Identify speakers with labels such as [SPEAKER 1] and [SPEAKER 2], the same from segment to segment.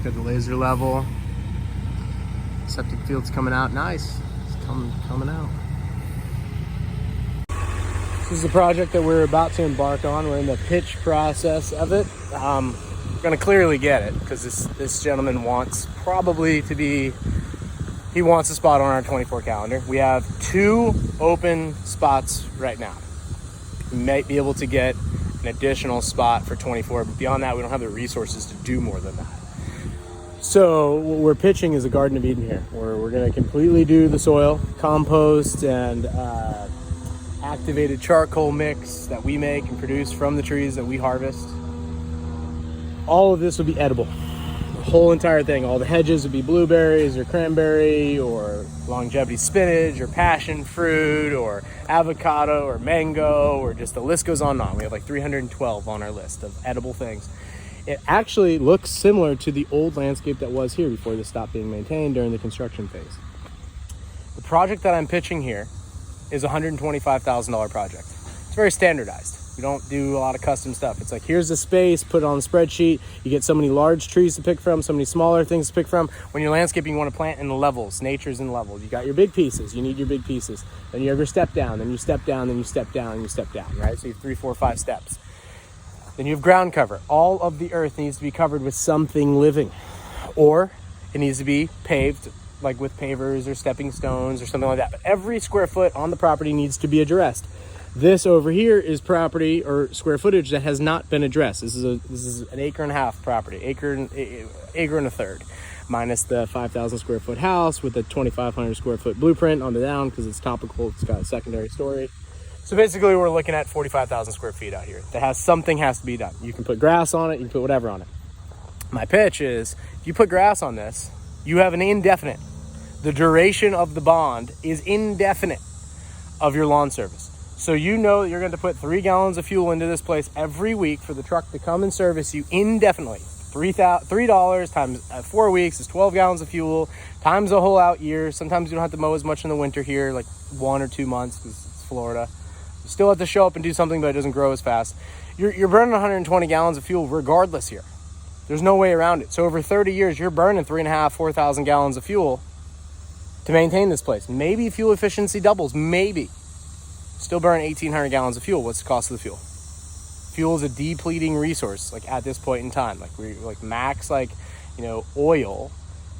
[SPEAKER 1] Got the laser level. Septic field's coming out nice. It's coming out. This is the project that we're about to embark on. We're in the pitch process of it. We're gonna clearly get it because this gentleman wants he wants a spot on our 24 calendar. We have 2 open spots right now. We might be able to get an additional spot for 24, but beyond that, we don't have the resources to do more than that. So what we're pitching is a Garden of Eden here, where we're gonna completely do the soil, compost, and activated charcoal mix that we make and produce from the trees that we harvest. All of this will be edible. The whole entire thing. All the hedges would be blueberries or cranberry or longevity spinach or passion fruit or avocado or mango, or just the list goes on and on. We have like 312 on our list of edible things. It actually looks similar to the old landscape that was here before this stopped being maintained during the construction phase. The project that I'm pitching here is a $125,000 project. It's very standardized. We don't do a lot of custom stuff. It's like, here's the space, put it on the spreadsheet. You get so many large trees to pick from, so many smaller things to pick from. When you're landscaping, you want to plant in the levels. Nature's in levels. You got your big pieces. You need your big pieces. Then you have your step down. Then you step down. Then you step down. And you step down, right? So you have 3, 4, 5 steps. Then you have ground cover. All of the earth needs to be covered with something living. Or it needs to be paved, like with pavers or stepping stones or something like that. But every square foot on the property needs to be addressed. This over here is property or square footage that has not been addressed. This is an 1.5 acre property, acre and a third, minus the 5,000 square foot house with a 2,500 square foot blueprint on the down because it's topical. It's got a secondary story. So basically, we're looking at 45,000 square feet out here. Something has to be done. You can put grass on it. You can put whatever on it. My pitch is, if you put grass on this, you have an indefinite. The duration of the bond is indefinite of your lawn service. So you know that you're going to put 3 gallons of fuel into this place every week for the truck to come and service you indefinitely. $3 times 4 weeks is 12 gallons of fuel times a whole out year. Sometimes you don't have to mow as much in the winter here, like 1 or 2 months because it's Florida. You still have to show up and do something, but it doesn't grow as fast. You're burning 120 gallons of fuel regardless here. There's no way around it. So over 30 years, you're burning 3,500, 4,000 gallons of fuel to maintain this place. Maybe fuel efficiency doubles, maybe. Still burn 1,800 gallons of fuel. What's the cost of the fuel? Fuel is a depleting resource, like at this point in time. Like max, oil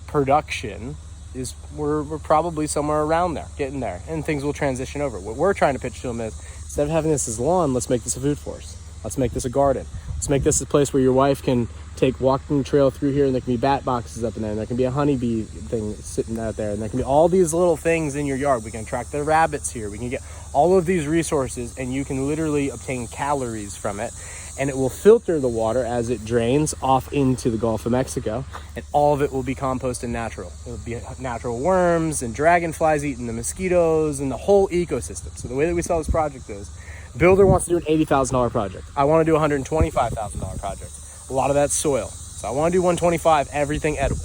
[SPEAKER 1] production is we're probably somewhere around there, getting there, and things will transition over. What we're trying to pitch to them is, instead of having this as lawn, let's make this a food forest. Let's make this a garden. Let's make this a place where your wife can take walking trail through here, and there can be bat boxes up in there, and there can be a honeybee thing sitting out there, and there can be all these little things in your yard. We can attract the rabbits here. We can get all of these resources, and you can literally obtain calories from it, and it will filter the water as it drains off into the Gulf of Mexico, and all of it will be compost and natural. It will be natural worms and dragonflies eating the mosquitoes and the whole ecosystem. So the way that we sell this project is, builder wants to do an $80,000 project. I want to do a $125,000 project. A lot of that's soil. So I want to do 125, everything edible.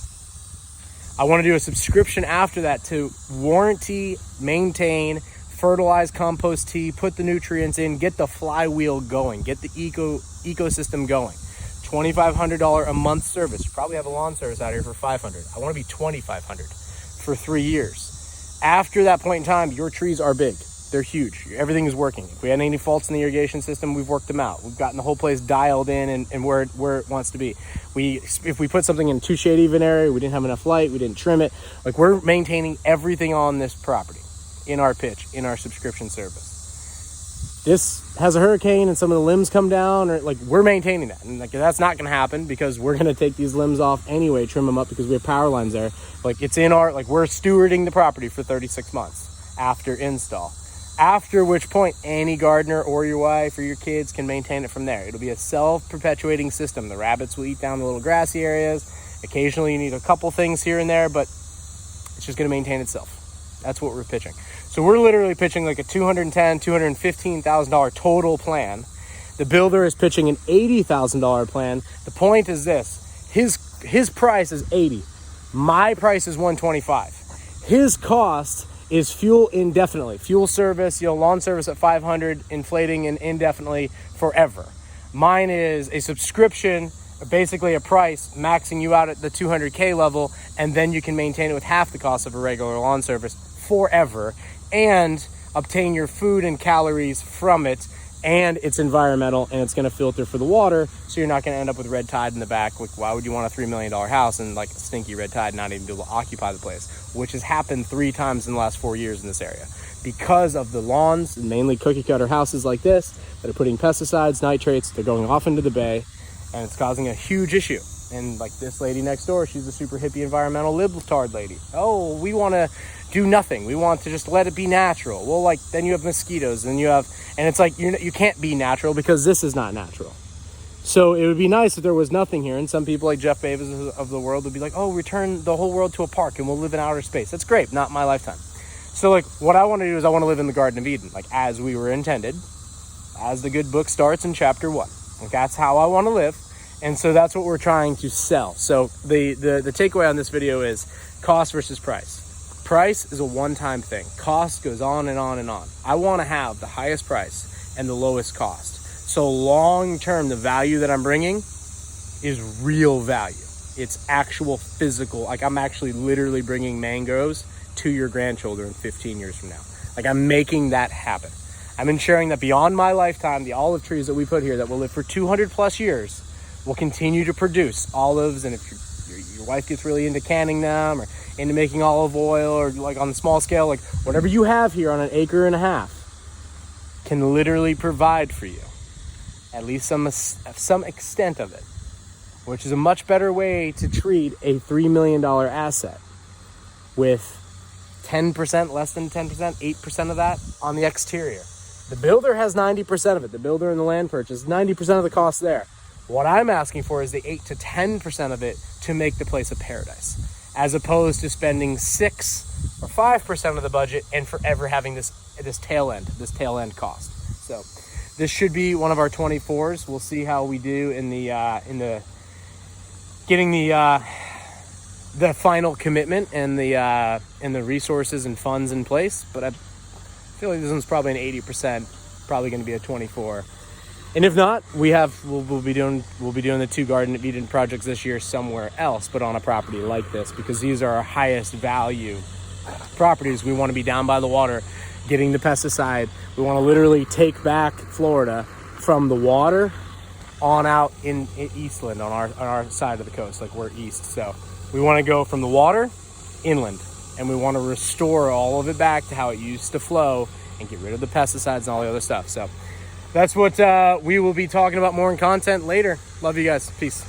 [SPEAKER 1] I want to do a subscription after that to warranty, maintain, fertilize, compost tea, put the nutrients in, get the flywheel going, get the ecosystem going. $2,500 a month service. You probably have a lawn service out here for $500. I want to be $2,500 for 3 years. After that point in time, your trees are big. They're huge. Everything is working. If we had any faults in the irrigation system, we've worked them out. We've gotten the whole place dialed in and where it wants to be. If we put something in too shady of an area, we didn't have enough light, we didn't trim it. Like, we're maintaining everything on this property in our pitch, in our subscription service. This has a hurricane and some of the limbs come down, or we're maintaining that. And that's not going to happen because we're going to take these limbs off anyway, trim them up because we have power lines there. It's in our, we're stewarding the property for 36 months after install. After which point, any gardener or your wife or your kids can maintain it from there. It'll be a self-perpetuating system. The rabbits will eat down the little grassy areas. Occasionally you need a couple things here and there, but it's just going to maintain itself. That's what we're pitching. So we're literally pitching like a $210,000, $215,000 total plan. The builder is pitching an $80,000 plan. The point is this: his price is $80,000. My price is $125,000. His cost is fuel indefinitely. Fuel service, lawn service at $500, inflating and indefinitely forever. Mine is a subscription basically a price maxing you out at the 200K level, and then you can maintain it with half the cost of a regular lawn service forever and obtain your food and calories from it, and it's environmental, and it's going to filter for the water, so you're not going to end up with red tide in the back. Like, why would you want a $3 million house and like a stinky red tide not even be able to occupy the place, which has happened 3 times in the last 4 years in this area because of the lawns, mainly cookie cutter houses like this that are putting pesticides, nitrates, they're going off into the bay, and it's causing a huge issue. And like this lady next door, she's a super hippie environmental libtard lady. Oh, we want to do nothing. We want to just let it be natural. Well, like then you have mosquitoes, and it's like you can't be natural because this is not natural. So it would be nice if there was nothing here. And some people like Jeff Bezos of the world would be like, oh, return the whole world to a park and we'll live in outer space. That's great. Not my lifetime. So like what I want to do is I want to live in the Garden of Eden, like as we were intended, as the good book starts in chapter 1. Like that's how I want to live. And so that's what we're trying to sell. So the takeaway on this video is cost versus price. Price is a one-time thing. Cost goes on and on and on. I want to have the highest price and the lowest cost. So long-term, the value that I'm bringing is real value. It's actual physical. Like I'm actually literally bringing mangoes to your grandchildren 15 years from now. Like I'm making that happen. I'm ensuring that beyond my lifetime, the olive trees that we put here that will live for 200 plus years will continue to produce olives. And if your wife gets really into canning them or into making olive oil or like on the small scale, like whatever you have here on an acre and a half can literally provide for you at least some extent of it, which is a much better way to treat a $3 million asset with 10%, less than 10%, 8% of that on the exterior. The builder has 90% of it. The builder in the land purchase, 90% of the cost there. What I'm asking for is the 8 to 10% of it to make the place a paradise, as opposed to spending 6 or 5% of the budget and forever having this tail end cost. So this should be one of our 24s. We'll see how we do in the getting the final commitment and the resources and funds in place. But I feel like this one's probably an 80%, probably going to be a 24. And if not, we'll be doing the 2 Garden of Eden projects this year somewhere else, but on a property like this, because these are our highest value properties. We want to be down by the water, getting the pesticide. We want to literally take back Florida from the water on out in Eastland on our side of the coast, like we're east. So we want to go from the water inland, and we want to restore all of it back to how it used to flow and get rid of the pesticides and all the other stuff. So that's what we will be talking about more in content later. Love you guys. Peace.